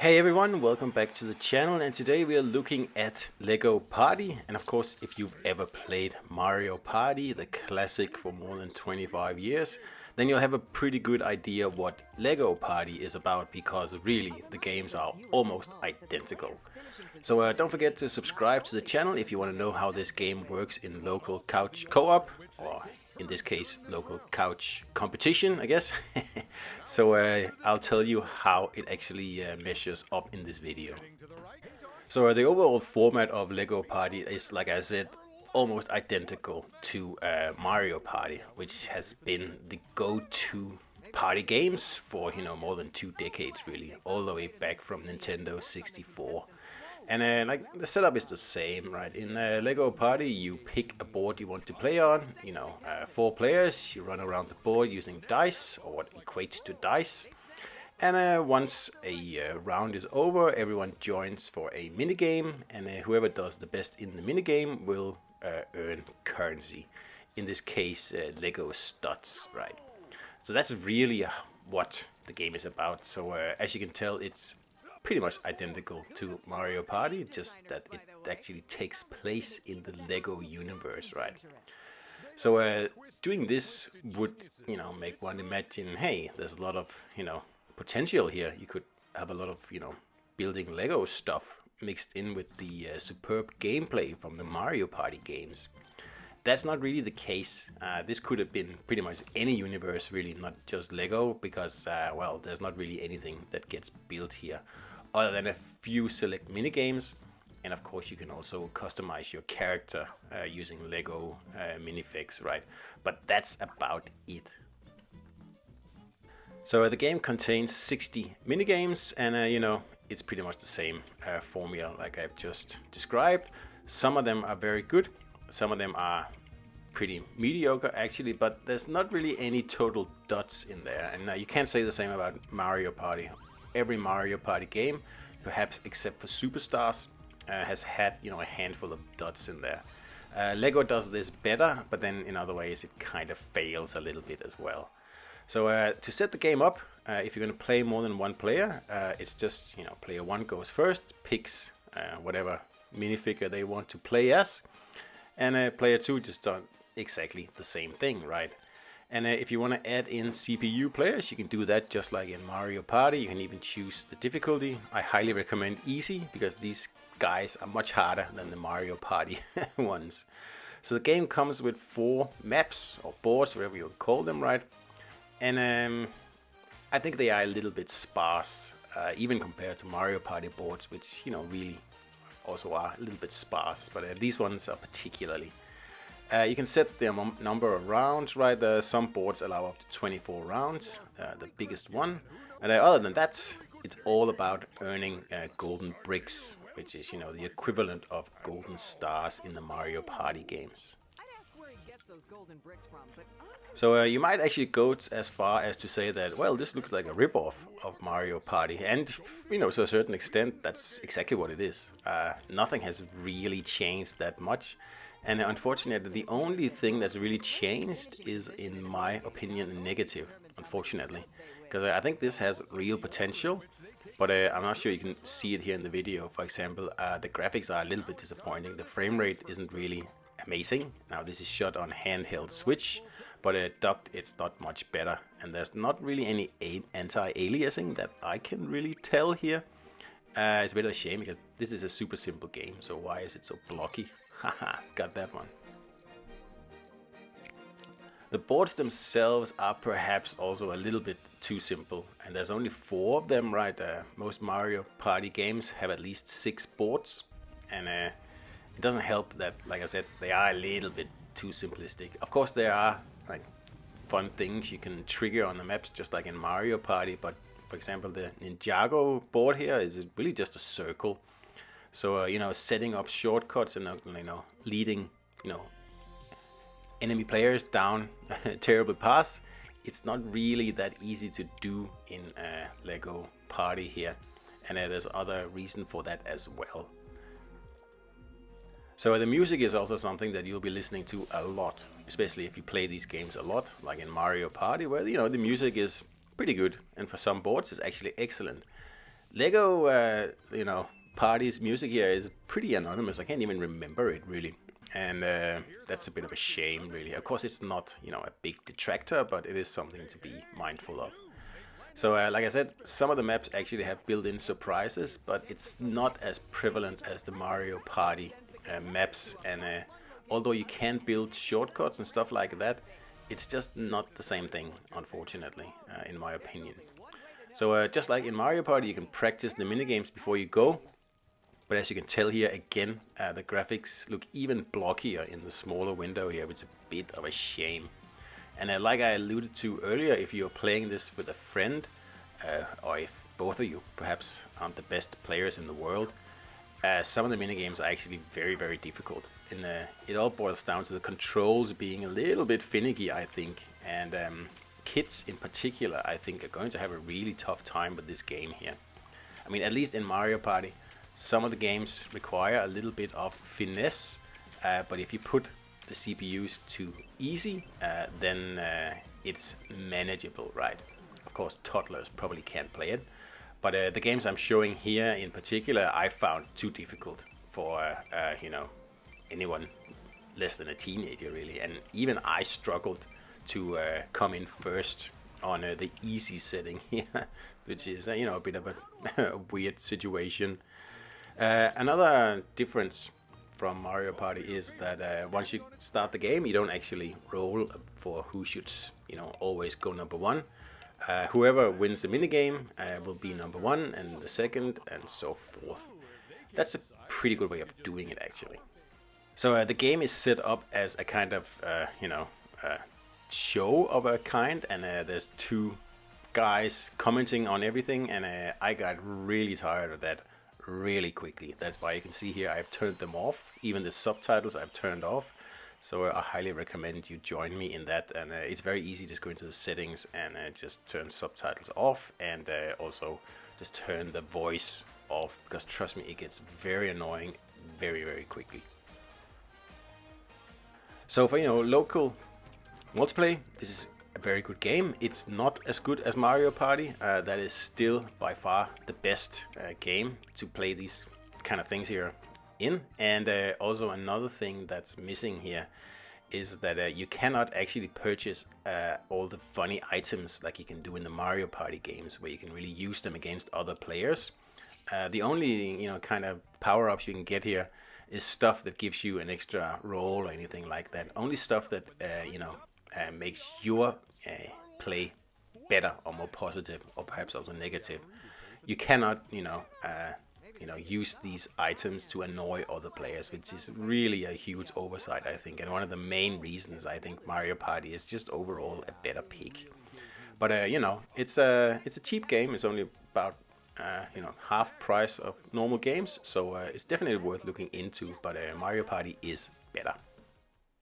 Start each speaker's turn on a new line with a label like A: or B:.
A: Hey everyone, welcome back to the channel, and today we are looking at Lego Party. And of course, if you've ever played Mario Party, the classic for more than 25 years, then you'll have a pretty good idea what Lego Party is about, because really the games are almost identical. So don't forget to subscribe to the channel if you want to know how this game works in local couch co-op, or in this case local couch competition, I guess. So I'll tell you how it actually measures up in this video. So the overall format of Lego Party is, like I said, almost identical to Mario Party, which has been the go-to party games for more than 2 decades, really, all the way back from Nintendo 64. And like the setup is the same, right? In Lego Party, you pick a board you want to play on. 4 players. You run around the board using dice, or what equates to dice. And once a round is over, everyone joins for a minigame, and whoever does the best in the minigame will earn currency. In this case, Lego studs, right? So that's really what the game is about. So as you can tell, it's pretty much identical to Mario Party, just that it actually takes place in the Lego universe, right? So doing this would, make one imagine, hey, there's a lot of, potential here. You could have a lot of, building Lego stuff mixed in with the superb gameplay from the Mario Party games. That's not really the case. This could have been pretty much any universe, really, not just Lego, because, well, there's not really anything that gets built here other than a few select minigames. And of course, you can also customize your character using Lego minifigs, right? But that's about it. So the game contains 60 minigames, and it's pretty much the same formula like I've just described. Some of them are very good, some of them are pretty mediocre actually, but there's not really any total duds in there. And you can't say the same about Mario Party. Every Mario Party game, perhaps except for Superstars, has had a handful of duds in there. Lego does this better, but then in other ways it kind of fails a little bit as well. So to set the game up, if you're going to play more than one player, it's just, player 1 goes first, picks whatever minifigure they want to play as, and player 2 just does exactly the same thing, right? And if you want to add in CPU players, you can do that just like in Mario Party. You can even choose the difficulty. I highly recommend easy, because these guys are much harder than the Mario Party ones. So the game comes with 4 maps, or boards, whatever you call them, right? And I think they are a little bit sparse, even compared to Mario Party boards, which, really also are a little bit sparse. But these ones are particularly. You can set the number of rounds, right? Some boards allow up to 24 rounds, the biggest one. And other than that, it's all about earning golden bricks, which is, the equivalent of golden stars in the Mario Party games. So you might actually go as far as to say that, well, this looks like a ripoff of Mario Party. And, to a certain extent, that's exactly what it is. Nothing has really changed that much. And unfortunately, the only thing that's really changed is, in my opinion, negative, unfortunately. Because I think this has real potential, but I'm not sure you can see it here in the video. For example, the graphics are a little bit disappointing. The frame rate isn't really amazing. Now, this is shot on handheld Switch, but docked, it's not much better. And there's not really any anti-aliasing that I can really tell here. It's a bit of a shame, because this is a super simple game, so why is it so blocky? Haha, got that one. The boards themselves are perhaps also a little bit too simple, and there's only 4 of them, right? Most Mario Party games have at least 6 boards, and it doesn't help that, like I said, they are a little bit too simplistic. Of course, there are like fun things you can trigger on the maps, just like in Mario Party, but for example, the Ninjago board here is really just a circle. So, setting up shortcuts and, leading, enemy players down terrible paths, it's not really that easy to do in Lego Party here. And there's other reason for that as well. So the music is also something that you'll be listening to a lot, especially if you play these games a lot, like in Mario Party, where, the music is pretty good. And for some boards, it's actually excellent. Lego, Party's music here is pretty anonymous. I can't even remember it really, and that's a bit of a shame, really. Of course, it's not a big detractor, but it is something to be mindful of. So, like I said, some of the maps actually have built-in surprises, but it's not as prevalent as the Mario Party maps. And although you can build shortcuts and stuff like that, it's just not the same thing, unfortunately, in my opinion. So just like in Mario Party, you can practice the minigames before you go. But as you can tell here again, the graphics look even blockier in the smaller window here, which is a bit of a shame. And like I alluded to earlier, if you're playing this with a friend, or if both of you perhaps aren't the best players in the world, some of the minigames are actually very, very difficult. And it all boils down to the controls being a little bit finicky, I think. And kids in particular, I think, are going to have a really tough time with this game here. I mean, at least in Mario Party, some of the games require a little bit of finesse, but if you put the CPUs to easy, then it's manageable, right? Of course, toddlers probably can't play it, but the games I'm showing here in particular, I found too difficult for anyone less than a teenager, really. And even I struggled to come in first on the easy setting here, which is a bit of a weird situation. Another difference from Mario Party is that once you start the game, you don't actually roll for who should, always go number one. Whoever wins the minigame will be number one, and the second, and so forth. That's a pretty good way of doing it, actually. So the game is set up as a kind of, show of a kind, and there's two guys commenting on everything, and I got really tired of that really quickly. That's why you can see here I've turned them off. Even the subtitles I've turned off. So I highly recommend you join me in that. And it's very easy. Just go into the settings and just turn subtitles off, and also just turn the voice off, because trust me, it gets very annoying very, very quickly. So for local multiplayer, this is a very good game. It's not as good as Mario Party. That is still by far the best game to play these kind of things here in. And also another thing that's missing here is that you cannot actually purchase all the funny items like you can do in the Mario Party games, where you can really use them against other players. The only kind of power-ups you can get here is stuff that gives you an extra roll or anything like that. Only stuff that makes your play better or more positive, or perhaps also negative. You cannot, use these items to annoy other players, which is really a huge oversight, I think, and one of the main reasons I think Mario Party is just overall a better pick. But it's a cheap game. It's only about half price of normal games, so it's definitely worth looking into. But Mario Party is better.